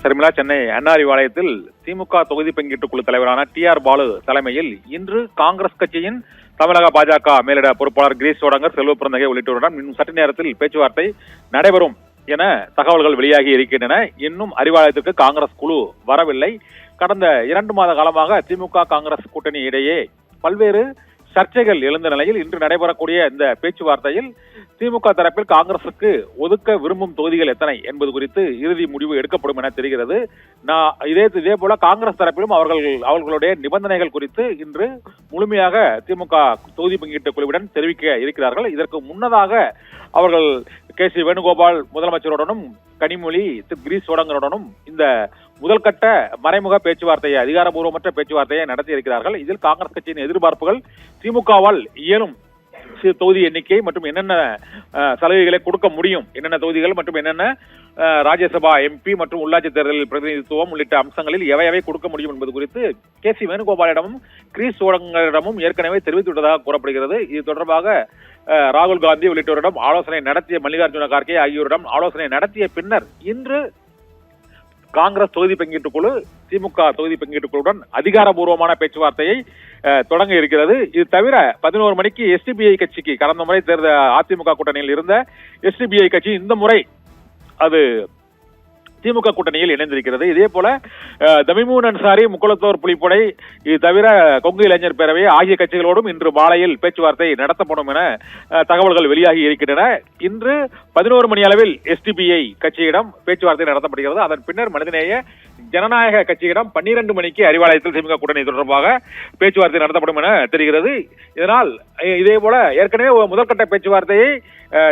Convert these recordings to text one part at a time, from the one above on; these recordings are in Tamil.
சர்மிளா, சென்னை அண்ணா அறிவாலயத்தில் திமுக தொகுதி பங்கீட்டுக் குழு தலைவரான TR பாலு தலைமையில் இன்று காங்கிரஸ் கட்சியின் தமிழக பாஜக மேலிட பொறுப்பாளர் கிரீஷ் சோடங்கர், செல்வ பிறந்தகை உள்ளிட்டோருடன் இன்னும் சற்று நேரத்தில் பேச்சுவார்த்தை நடைபெறும் என தகவல்கள் வெளியாகி இருக்கின்றன. இன்னும் அறிவாலயத்திற்கு காங்கிரஸ் குழு வரவில்லை. கடந்த 2 மாத காலமாக திமுக காங்கிரஸ் கூட்டணி இடையே பல்வேறு சர்ச்சைகள் எழுந்த நிலையில் இன்று நடைபெறக்கூடிய இந்த பேச்சுவார்த்தையில் திமுக தரப்பில் காங்கிரசுக்கு ஒதுக்க விரும்பும் தொகுதிகள் எத்தனை என்பது குறித்து இறுதி முடிவு எடுக்கப்படும் என தெரிகிறது. இதே போல காங்கிரஸ் தரப்பிலும் அவர்களுடைய நிபந்தனைகள் குறித்து இன்று முழுமையாக திமுக தொகுதி பங்கீட்டு குழுவுடன் தெரிவிக்க இருக்கிறார்கள். இதற்கு முன்னதாக அவர்கள் KC வேணுகோபால் முதலமைச்சருடனும் கனிமொழி கிரீஷ் சோடங்கருடனும் இந்த முதல் கட்ட மறைமுக பேச்சுவார்த்தையை, அதிகாரபூர்வமற்ற பேச்சுவார்த்தையை நடத்தி இருக்கிறார்கள். இதில் காங்கிரஸ் கட்சியின் எதிர்பார்ப்புகள் திமுகவால் இயலும் தொகுதி எண்ணிக்கை மற்றும் என்னென்ன சலுகைகளை கொடுக்க முடியும், என்னென்ன தொகுதிகள் மற்றும் என்னென்ன ராஜ்யசபா MP மற்றும் உள்ளாட்சி தேர்தலில் பிரதிநிதித்துவம் உள்ளிட்ட அம்சங்களில் எவை கொடுக்க முடியும் என்பது குறித்து KC வேணுகோபாலிடமும் கிரீஷ் சோடங்கரிடமும் ஏற்கனவே தெரிவித்துவிட்டதாக கூறப்படுகிறது. இது தொடர்பாக ராகுல் காந்தி உள்ளிட்டோரிடம் ஆலோசனை நடத்திய மல்லிகார்ஜுன கார்கே ஆகியோரிடம் ஆலோசனை நடத்திய பின்னர் இன்று காங்கிரஸ் தொகுதி பங்கீட்டுக் குழு திமுக தொகுதி பங்கீட்டுக் குழுவுடன் அதிகாரபூர்வமான பேச்சுவார்த்தையை தொடங்க இருக்கிறது. இது தவிர 11 மணிக்கு SDPI கட்சிக்கு, கடந்த முறை தேர்தல் அதிமுக கூட்டணியில் இருந்த SDPI கட்சி இந்த முறை அது திமுக கூட்டணியில் இணைந்திருக்கிறது. இதே போல தமிமுன் அன்சாரி, முக்குளத்தோர் புலிப்படை, இது தவிர கொங்கு இளைஞர் பேரவை ஆகிய கட்சிகளோடும் இன்று மாலையில் பேச்சுவார்த்தை நடத்தப்படும் என தகவல்கள் வெளியாகி இருக்கின்றன. இன்று 11 மணி அளவில் SDPI கட்சியிடம் பேச்சுவார்த்தை நடத்தப்படுகிறது. அதன் பின்னர் மனிதநேய ஜனநாயக கட்சியிடம் 12 மணிக்கு அறிவாலயத்தில் திமுக கூட்டணி தொடர்பாக பேச்சுவார்த்தை நடத்தப்படும் என தெரிகிறது. இதனால் இதே போல ஏற்கனவே முதற்கட்ட பேச்சுவார்த்தையை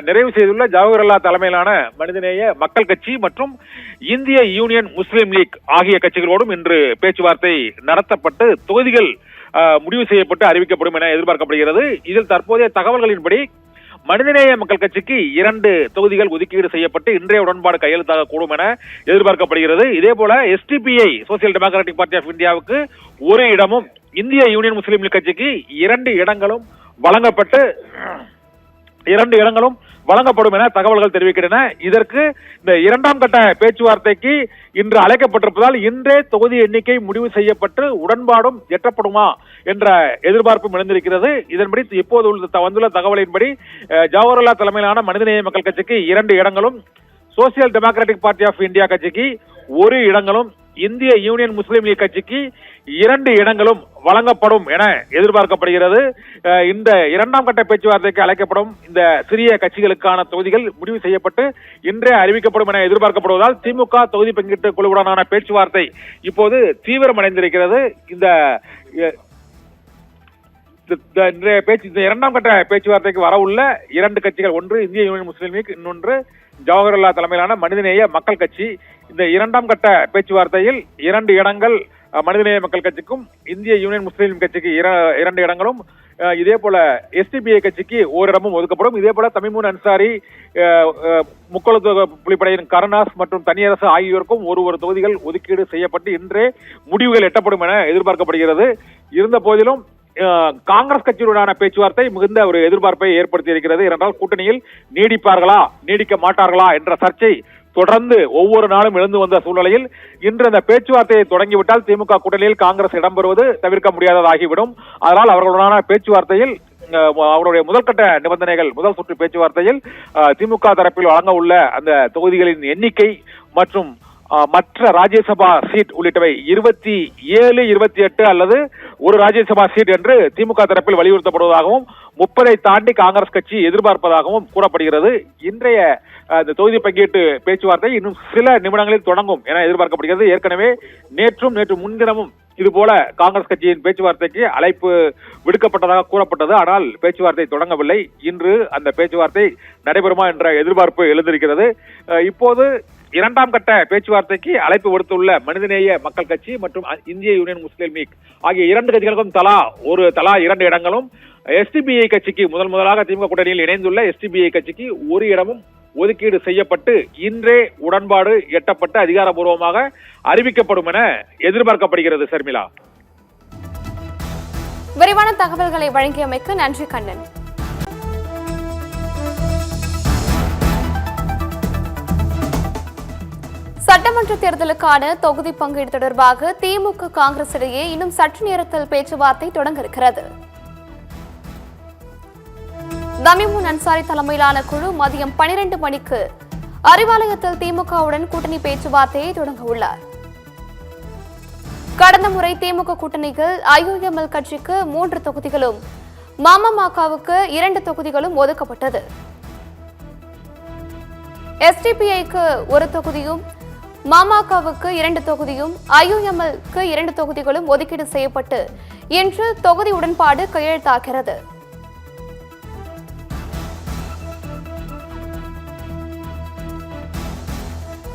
நிறைவு செய்துள்ள ஜவஹர்லால் தலைமையிலான மனிதநேய மக்கள் கட்சி மற்றும் இந்திய யூனியன் முஸ்லீம் லீக் ஆகிய கட்சிகளோடும் இன்று பேச்சுவார்த்தை நடத்தப்பட்டு தொகுதிகள் முடிவு செய்யப்பட்டு அறிவிக்கப்படும் என எதிர்பார்க்கப்படுகிறது. இதில் தற்போதைய தகவல்களின்படி மனிதநேய மக்கள் கட்சிக்கு 2 தொகுதிகள் ஒதுக்கீடு செய்யப்பட்டு இன்றைய உடன்பாடு கையெழுத்தாக கூடும் என எதிர்பார்க்கப்படுகிறது. இதே போல SDPI social democratic party of இந்தியாவுக்கு 1 இடமும், இந்திய யூனியன் முஸ்லீம் லீக் கட்சிக்கு 2 இடங்களும் வழங்கப்பட்டு 2 இடங்களும் வழங்கப்படும் என தகவல்கள் தெரிவிக்கின்றன. இதற்கு இந்த 2ஆம் கட்ட பேச்சுவார்த்தைக்கு இன்று அழைக்கப்பட்டிருப்பதால் இன்றே தொகுதி எண்ணிக்கை முடிவு செய்யப்பட்டு உடன்பாடும் எட்டப்படுமா என்ற எதிர்பார்ப்பும் எழுந்திருக்கிறது. இதன்படி இப்போது வந்துள்ள தகவலின்படி ஜவஹர்லால் தலைமையிலான மனிதநேய மக்கள் கட்சிக்கு 2 இடங்களும், social democratic party of India கட்சிக்கு 1 இடங்களும், இந்திய யூனியன் முஸ்லீம் லீக் கட்சிக்கு 2 இடங்களும் வழங்கப்படும் என எதிர்பார்க்கப்படுகிறது. இந்த 2ஆம் கட்ட பேச்சுவார்த்தைக்கு அழைக்கப்படும் இந்த சிறிய கட்சிகளுக்கான தொகுதிகள் முடிவு செய்யப்பட்டு இன்றே அறிவிக்கப்படும் என எதிர்பார்க்கப்படுவதால் திமுக தொகுதி பங்கீட்டு குழுவுடனான பேச்சுவார்த்தை இப்போது தீவிரமடைந்திருக்கிறது. இந்த 2ஆம் கட்ட பேச்சுவார்த்தைக்கு வரவுள்ள 2 கட்சிகள், ஒன்று இந்திய யூனியன் முஸ்லீம் லீக், இன்னொன்று ஜவஹர்லால் தலைமையிலான மனிதநேய மக்கள் கட்சி. இந்த 2ஆம் கட்ட பேச்சுவார்த்தையில் 2 இடங்கள் மனிதநேய மக்கள் கட்சிக்கும் இந்திய யூனியன் முஸ்லீம் கட்சிக்கு 2 இடங்களும், இதே போல SDPI கட்சிக்கு 1 இடமும் ஒதுக்கப்படும். இதே போல தமிமுன் அன்சாரி, முக்குளத்தோர் புலிப்படையின் கருணாஸ் மற்றும் தனியரசு ஆகியோருக்கும் 1 தொகுதிகள் ஒதுக்கீடு செய்யப்பட்டு இன்றே முடிவுகள் எட்டப்படும் என எதிர்பார்க்கப்படுகிறது. இருந்த போதிலும் காங்கிரஸ் கட்சியுடனான பேச்சுவார்த்தை மிகுந்த ஒரு எதிர்பார்ப்பை ஏற்படுத்தி இருக்கிறது. ஏனென்றால் கூட்டணியில் நீடிப்பார்களா நீடிக்க மாட்டார்களா என்ற சர்ச்சை தொடர்ந்து ஒவ்வொரு நாளும் எழுந்து வந்த சூழ்நிலையில் இன்று அந்த பேச்சுவார்த்தையை தொடங்கிவிட்டால் திமுக கூட்டணியில் காங்கிரஸ் இடம்பெறுவது தவிர்க்க முடியாததாகிவிடும். அதனால் அவர்களுடனான பேச்சுவார்த்தையில் அவருடைய முதல்கட்ட நிபந்தனைகள், முதல் சுற்று பேச்சுவார்த்தையில் திமுக தரப்பில் வழங்க உள்ள அந்த தொகுதிகளின் எண்ணிக்கை மற்றும் மற்ற ராஜ்யசபா சீட் உள்ளிட்டவை 27, 28 அல்லது 1 ராஜ்யசபா சீட் என்று திமுக தரப்பில் வலியுறுத்தப்படுவதாகவும் 30ஐ தாண்டி காங்கிரஸ் கட்சி எதிர்பார்ப்பதாகவும் கூறப்படுகிறது. இன்றைய தொகுதி பங்கீட்டு பேச்சுவார்த்தை இன்னும் சில நிமிடங்களில் தொடங்கும் என எதிர்பார்க்கப்படுகிறது. ஏற்கனவே நேற்று முன்தினமும் இதுபோல காங்கிரஸ் கட்சியின் பேச்சுவார்த்தைக்கு அழைப்பு விடுக்கப்பட்டதாக கூறப்பட்டது. ஆனால் பேச்சுவார்த்தை தொடங்கவில்லை. இன்று அந்த பேச்சுவார்த்தை நடைபெறுமா என்ற எதிர்பார்ப்பு எழுந்திருக்கிறது. இப்போது 2ஆம் கட்ட பேச்சுவார்த்தைக்கு அழைப்பு விடுத்துள்ள மனிதநேய மக்கள் கட்சி மற்றும் இந்திய யூனியன் முஸ்லீம் லீக் ஆகிய 2 கட்சிகளுக்கும் தலா 2 இடங்களும், SDPI கட்சிக்கு முதலாக திமுக கூட்டணியில் இணைந்துள்ள SDPI கட்சிக்கு 1 இடமும் ஒதுக்கீடு செய்யப்பட்டு இன்றே உடன்பாடு எட்டப்பட்டு அதிகாரப்பூர்வமாக அறிவிக்கப்படும் என எதிர்பார்க்கப்படுகிறது. சர்மிளா, விரிவான தகவல்களை வழங்கியமைக்கு நன்றி கண்ணன். சட்டமன்ற தேர்தலுக்கான தொகுதி பங்கீடு தொடர்பாக திமுக காங்கிரஸ் இடையே இன்னும் சற்று நேரத்தில் பேச்சுவார்த்தை தொடங்க இருக்கிறது. தமிமுன் அன்சாரி தலைமையிலான குழு மதியம் 12 மணிக்கு அறிவாலயத்தில் திமுகவுடன் கூட்டணி பேச்சுவார்த்தையை தொடங்க உள்ளார். கடந்த முறை திமுக கூட்டணியில் IUML கட்சிக்கு 3 தொகுதிகளும் மமமகவுக்கு 2 தொகுதிகளும் ஒதுக்கப்பட்டது. SDPIக்கு 1 தொகுதியும் மமகவுக்கு 2 தொகுதியும் IUMLக்கு 2 தொகுதிகளும் ஒதுக்கீடு செய்யப்பட்டு இன்று தொகுதி உடன்பாடு கையெழுத்தாகிறது.